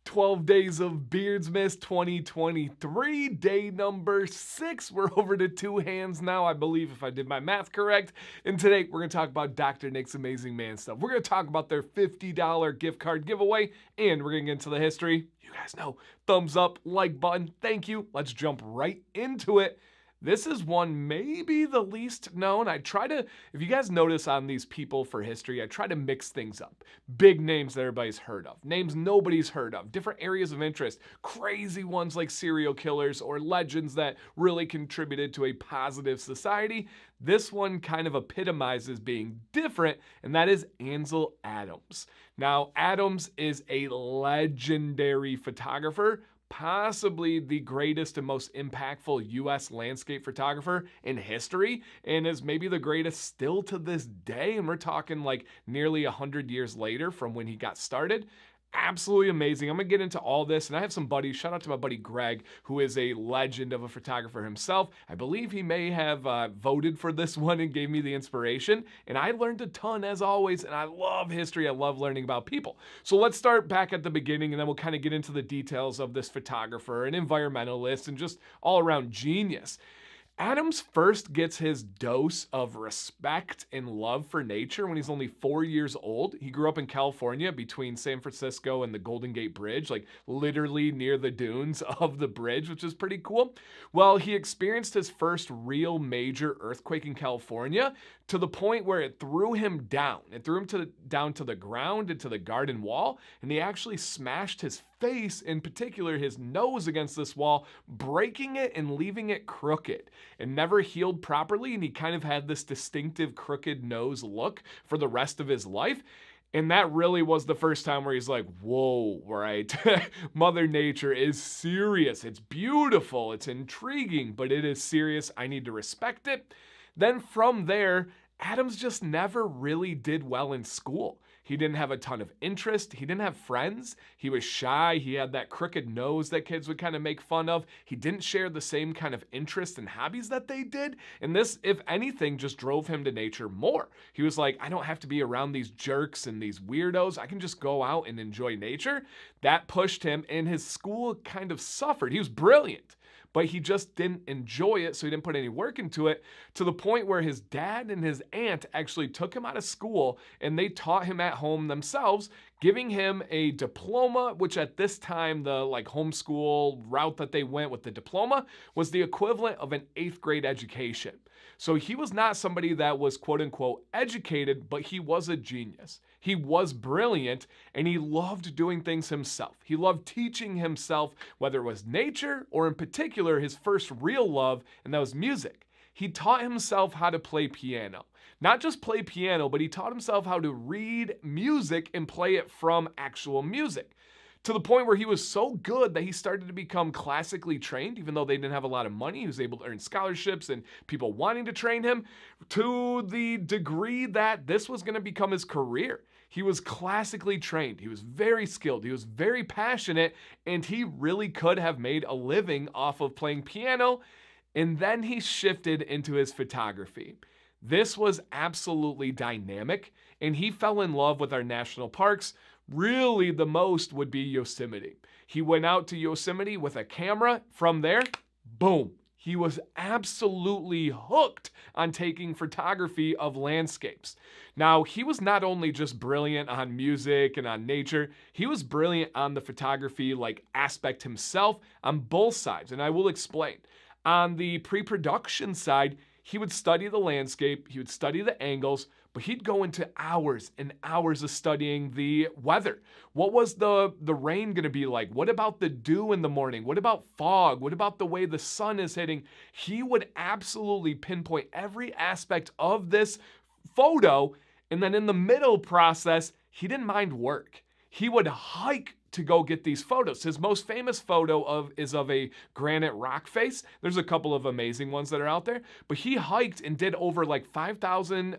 12 days of Beardsmas 2023, day number 6. We're over to 2 hands now, I believe, if I did my math correct. And today, we're going to talk about Dr. Nick's Amazing Man stuff. We're going to talk about their $50 gift card giveaway, and we're going to get into the history. You guys know, thumbs up, like button, thank you. Let's jump right into it. This is one maybe the least known. If you guys notice on these people for history, I try to mix things up. Big names that everybody's heard of, names nobody's heard of, different areas of interest, crazy ones like serial killers or legends that really contributed to a positive society. This one kind of epitomizes being different, and that is Ansel Adams. Now, Adams is a legendary photographer, possibly the greatest and most impactful U.S. landscape photographer in history, and is maybe the greatest still to this day. And we're talking like nearly 100 years later from when he got started. Absolutely amazing. I'm gonna get into all this, and I have some buddies. Shout out to my buddy Greg, who is a legend of a photographer himself. I believe he may have voted for this one and gave me the inspiration, and I learned a ton as always, and I love history. I love learning about people. So let's start back at the beginning, and then we'll kind of get into the details of this photographer, an environmentalist, and just all-around genius. Adams first gets his dose of respect and love for nature when he's only 4 years old. He grew up in California between San Francisco and the Golden Gate Bridge, like literally near the dunes of the bridge, which is pretty cool. Well, he experienced his first real major earthquake in California to the point where it threw him down. It threw him down to the ground, into the garden wall, and he actually smashed his face, in particular his nose, against this wall, breaking it and leaving it crooked. It never healed properly, and he kind of had this distinctive crooked nose look for the rest of his life. And that really was the first time where he's like, whoa, right? Mother Nature is serious. It's beautiful. It's intriguing, but it is serious. I need to respect it. Then from there, Adams just never really did well in school. He didn't have a ton of interest. He didn't have friends. He was shy. He had that crooked nose that kids would kind of make fun of. He didn't share the same kind of interests and hobbies that they did. And this, if anything, just drove him to nature more. He was like, I don't have to be around these jerks and these weirdos. I can just go out and enjoy nature. That pushed him, and his school kind of suffered. He was brilliant, but he just didn't enjoy it, so he didn't put any work into it, to the point where his dad and his aunt actually took him out of school, and they taught him at home themselves, giving him a diploma, which at this time, the homeschool route that they went with the diploma was the equivalent of an 8th grade education. So he was not somebody that was quote unquote educated, but he was a genius. He was brilliant, and he loved doing things himself. He loved teaching himself, whether it was nature or in particular his first real love, and that was music. He taught himself how to play piano. Not just play piano, but he taught himself how to read music and play it from actual music. To the point where he was so good that he started to become classically trained, even though they didn't have a lot of money. He was able to earn scholarships and people wanting to train him, to the degree that this was going to become his career. He was classically trained. He was very skilled. He was very passionate, and he really could have made a living off of playing piano. And then he shifted into his photography. This was absolutely dynamic, and he fell in love with our national parks. Really, the most would be Yosemite. He went out to Yosemite with a camera. From there, boom. He was absolutely hooked on taking photography of landscapes. Now, he was not only just brilliant on music and on nature, he was brilliant on the photography aspect himself on both sides, and I will explain. On the pre-production side, he would study the landscape, he would study the angles, but he'd go into hours and hours of studying the weather. What was the rain going to be like? What about the dew in the morning? What about fog? What about the way the sun is hitting? He would absolutely pinpoint every aspect of this photo, and then in the middle process, he didn't mind work. He would hike to go get these photos. His most famous photo is of a granite rock face. There's a couple of amazing ones that are out there, but he hiked and did over 5,000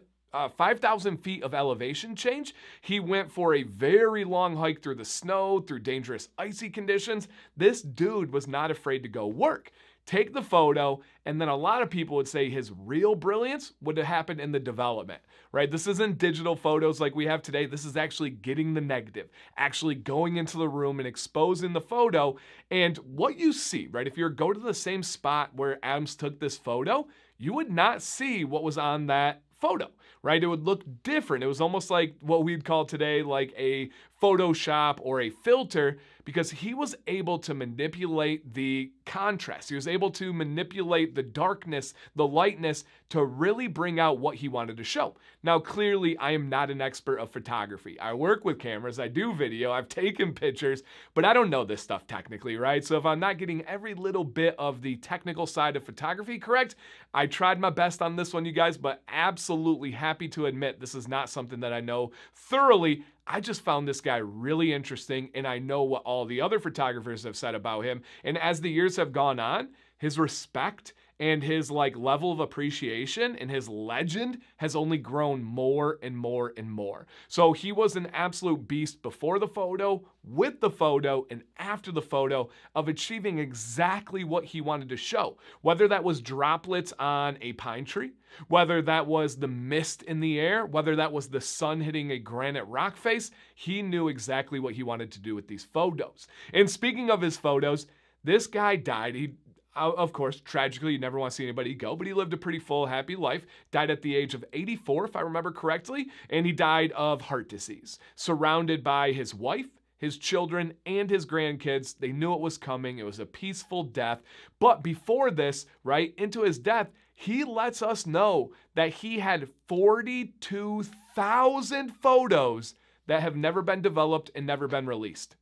feet of elevation change. He went for a very long hike through the snow, through dangerous icy conditions. This dude was not afraid to go work. take the photo, and then a lot of people would say his real brilliance would have happened in the development, right? This isn't digital photos like we have today. This is actually getting the negative, actually going into the room and exposing the photo. And what you see, right, if you go to the same spot where Adams took this photo, you would not see what was on that photo, right? It would look different. It was almost like what we'd call today like a Photoshop or a filter, because he was able to manipulate the contrast. He was able to manipulate the darkness, the lightness, to really bring out what he wanted to show. Now, clearly, I am not an expert of photography. I work with cameras, I do video, I've taken pictures, but I don't know this stuff technically, right? So if I'm not getting every little bit of the technical side of photography correct, I tried my best on this one, you guys, but absolutely happy to admit this is not something that I know thoroughly. I just found this guy really interesting, and I know what all the other photographers have said about him. And as the years have gone on, his respect and his level of appreciation and his legend has only grown more and more and more. So he was an absolute beast before the photo, with the photo, and after the photo of achieving exactly what he wanted to show. Whether that was droplets on a pine tree, whether that was the mist in the air, whether that was the sun hitting a granite rock face, he knew exactly what he wanted to do with these photos. And speaking of his photos, this guy died. He, of course, tragically, you never want to see anybody go, but he lived a pretty full, happy life. Died at the age of 84, if I remember correctly, and he died of heart disease. Surrounded by his wife, his children, and his grandkids. They knew it was coming. It was a peaceful death. But before this, right, into his death, he lets us know that he had 42,000 photos that have never been developed and never been released.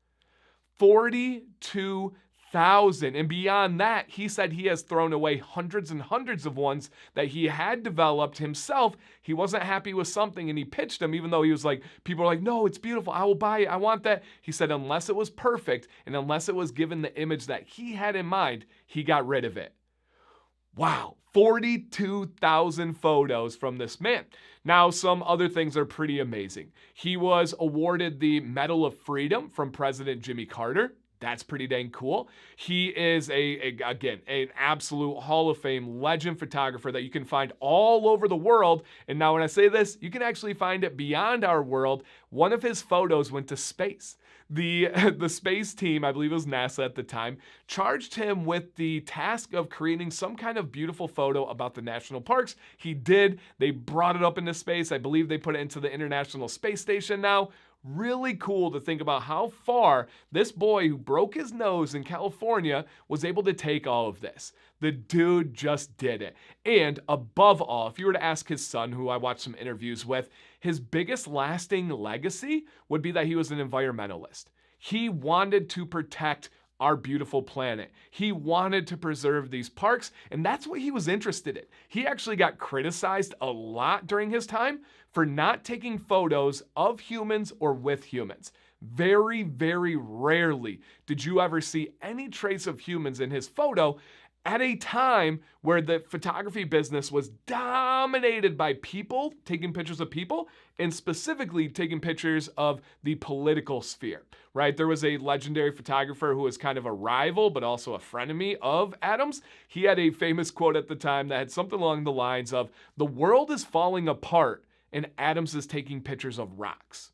42,000. And beyond that, he said he has thrown away hundreds and hundreds of ones that he had developed himself. He wasn't happy with something and he pitched them, even though he was like, people are like, no, it's beautiful, I will buy it, I want that. He said unless it was perfect and unless it was given the image that he had in mind, he got rid of it. Wow, 42,000 photos from this man. Now, some other things are pretty amazing. He was awarded the Medal of Freedom from President Jimmy Carter. That's pretty dang cool. He is, again, an absolute Hall of Fame legend photographer that you can find all over the world. And now when I say this, you can actually find it beyond our world. One of his photos went to space. The space team, I believe it was NASA at the time, charged him with the task of creating some kind of beautiful photo about the national parks. He did. They brought it up into space. I believe they put it into the International Space Station now. Really cool to think about how far this boy who broke his nose in California was able to take all of this. The dude just did it. And above all, if you were to ask his son, who I watched some interviews with, his biggest lasting legacy would be that he was an environmentalist. He wanted to protect our beautiful planet. He wanted to preserve these parks, and that's what he was interested in. He actually got criticized a lot during his time for not taking photos of humans or with humans. Very, very rarely did you ever see any trace of humans in his photo at a time where the photography business was dominated by people, taking pictures of people, and specifically taking pictures of the political sphere, right? There was a legendary photographer who was kind of a rival, but also a frenemy of Adams. He had a famous quote at the time that had something along the lines of, "The world is falling apart and Adams is taking pictures of rocks."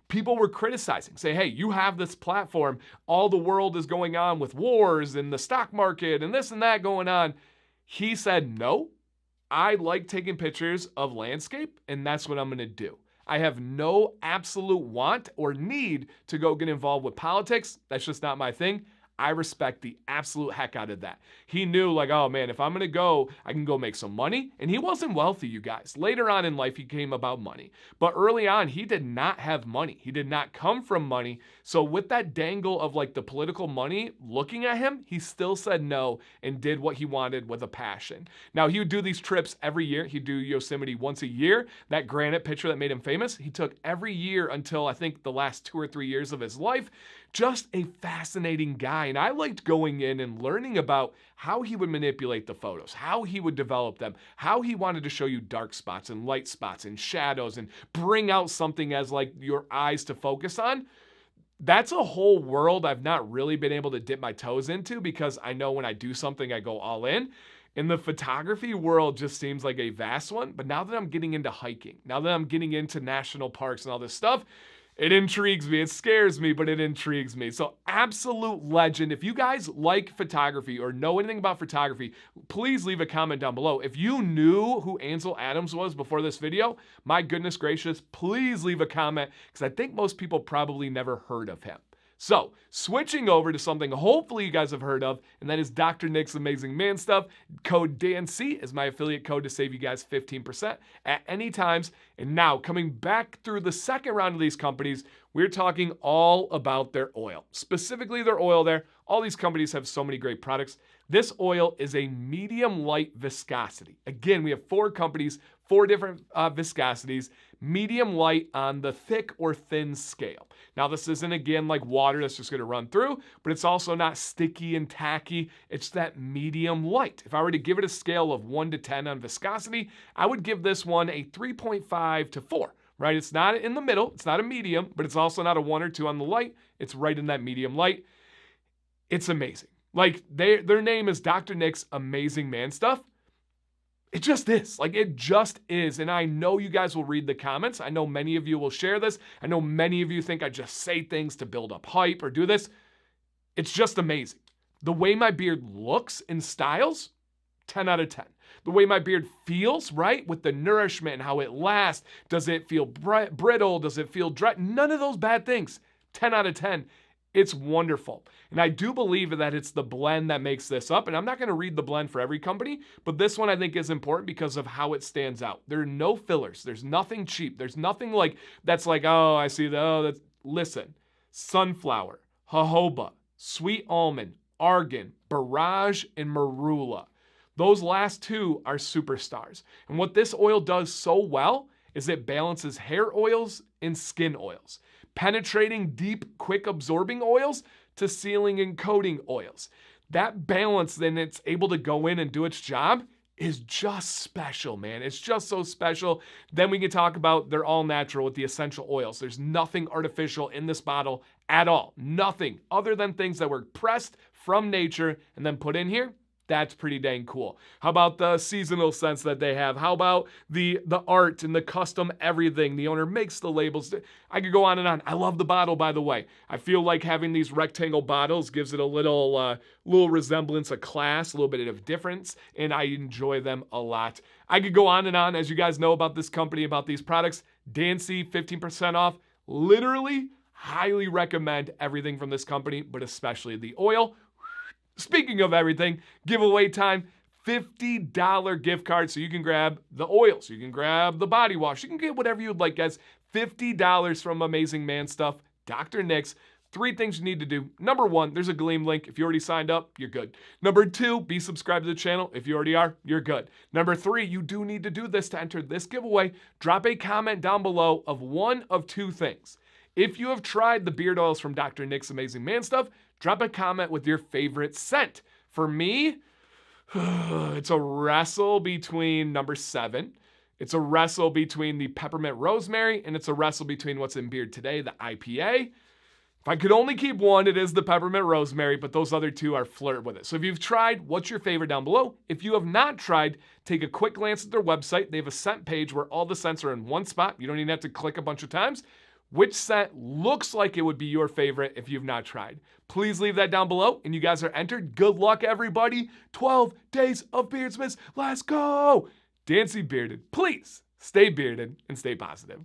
People were criticizing, saying, hey, you have this platform, all the world is going on with wars and the stock market and this and that going on. He said, no, I like taking pictures of landscape and that's what I'm gonna do. I have no absolute want or need to go get involved with politics. That's just not my thing. I respect the absolute heck out of that. He knew like, oh man, if I'm gonna go, I can go make some money. And he wasn't wealthy, you guys. Later on in life, he came about money. But early on, he did not have money. He did not come from money. So with that dangle of like the political money looking at him, he still said no and did what he wanted with a passion. Now he would do these trips every year. He'd do Yosemite once a year. That granite picture that made him famous, he took every year until I think the last 2 or 3 years of his life. Just a fascinating guy. And I liked going in and learning about how he would manipulate the photos, how he would develop them, how he wanted to show you dark spots and light spots and shadows and bring out something as like your eyes to focus on. That's a whole world I've not really been able to dip my toes into because I know when I do something, I go all in. And the photography world just seems like a vast one. But now that I'm getting into hiking, now that I'm getting into national parks and all this stuff, it intrigues me. It scares me, but it intrigues me. So absolute legend. If you guys like photography or know anything about photography, please leave a comment down below. If you knew who Ansel Adams was before this video, my goodness gracious, please leave a comment because I think most people probably never heard of him. So, switching over to something hopefully you guys have heard of, and that is Dr. Nick's Amazing Man Stuff. Code DANC is my affiliate code to save you guys 15% at any times. And now, coming back through the second round of these companies, we're talking all about their oil. Specifically their oil there. All these companies have so many great products. This oil is a medium light viscosity. Again, we have 4 companies, 4 different viscosities. Medium light on the thick or thin scale. Now, this isn't, again, like water that's just going to run through, but it's also not sticky and tacky. It's that medium light. If I were to give it a scale of 1 to 10 on viscosity, I would give this one a 3.5 to 4, right? It's not in the middle. It's not a medium, but it's also not a 1 or 2 on the light. It's right in that medium light. It's amazing. Like, their name is Dr. Nick's Amazing Man Stuff. It just is. Like, it just is. And I know you guys will read the comments. I know many of you will share this. I know many of you think I just say things to build up hype or do this. It's just amazing. The way my beard looks and styles, 10 out of 10. The way my beard feels, right, with the nourishment and how it lasts. Does it feel brittle? Does it feel dry? None of those bad things. 10 out of 10. It's wonderful. And I do believe that it's the blend that makes this up. And I'm not going to read the blend for every company, but this one I think is important because of how it stands out. There are no fillers. There's nothing cheap. There's nothing like that's like, oh, I see that's listen. Sunflower, jojoba, sweet almond, argan, barrage, and marula. Those last 2 are superstars. And what this oil does so well is it balances hair oils and skin oils, penetrating deep, quick absorbing oils to sealing and coating oils. That balance, then it's able to go in and do its job, is just special, man. It's just so special. Then we can talk about they're all natural with the essential oils. There's nothing artificial in this bottle at all. Nothing other than things that were pressed from nature and then put in here. That's pretty dang cool. How about the seasonal scents that they have? How about the art and the custom everything? The owner makes the labels. I could go on and on. I love the bottle, by the way. I feel like having these rectangle bottles gives it a little resemblance of class, a little bit of difference, and I enjoy them a lot. I could go on and on. As you guys know about this company, about these products, DANC 15% off. Literally, highly recommend everything from this company, but especially the oil. Speaking of everything, giveaway time, $50 gift card so you can grab the oils, you can grab the body wash, you can get whatever you'd like, guys. $50 from Amazing Man Stuff, Dr. Nick's. 3 things you need to do. Number 1, there's a Gleam link. If you already signed up, you're good. Number 2, be subscribed to the channel. If you already are, you're good. Number 3, you do need to do this to enter this giveaway. Drop a comment down below of one of 2 things. If you have tried the beard oils from Dr. Nick's Amazing Man Stuff, drop a comment with your favorite scent. For me, it's a wrestle between number 7. It's a wrestle between the peppermint rosemary, and it's a wrestle between what's in beard today, the IPA. If I could only keep one, it is the peppermint rosemary, but those other 2 are flirt with it. So if you've tried, what's your favorite down below? If you have not tried, take a quick glance at their website. They have a scent page where all the scents are in one spot. You don't even have to click a bunch of times. Which scent looks like it would be your favorite if you've not tried? Please leave that down below, and you guys are entered. Good luck, everybody. 12 days of Beardsmas. Let's go. Dancy Bearded. Please stay bearded and stay positive.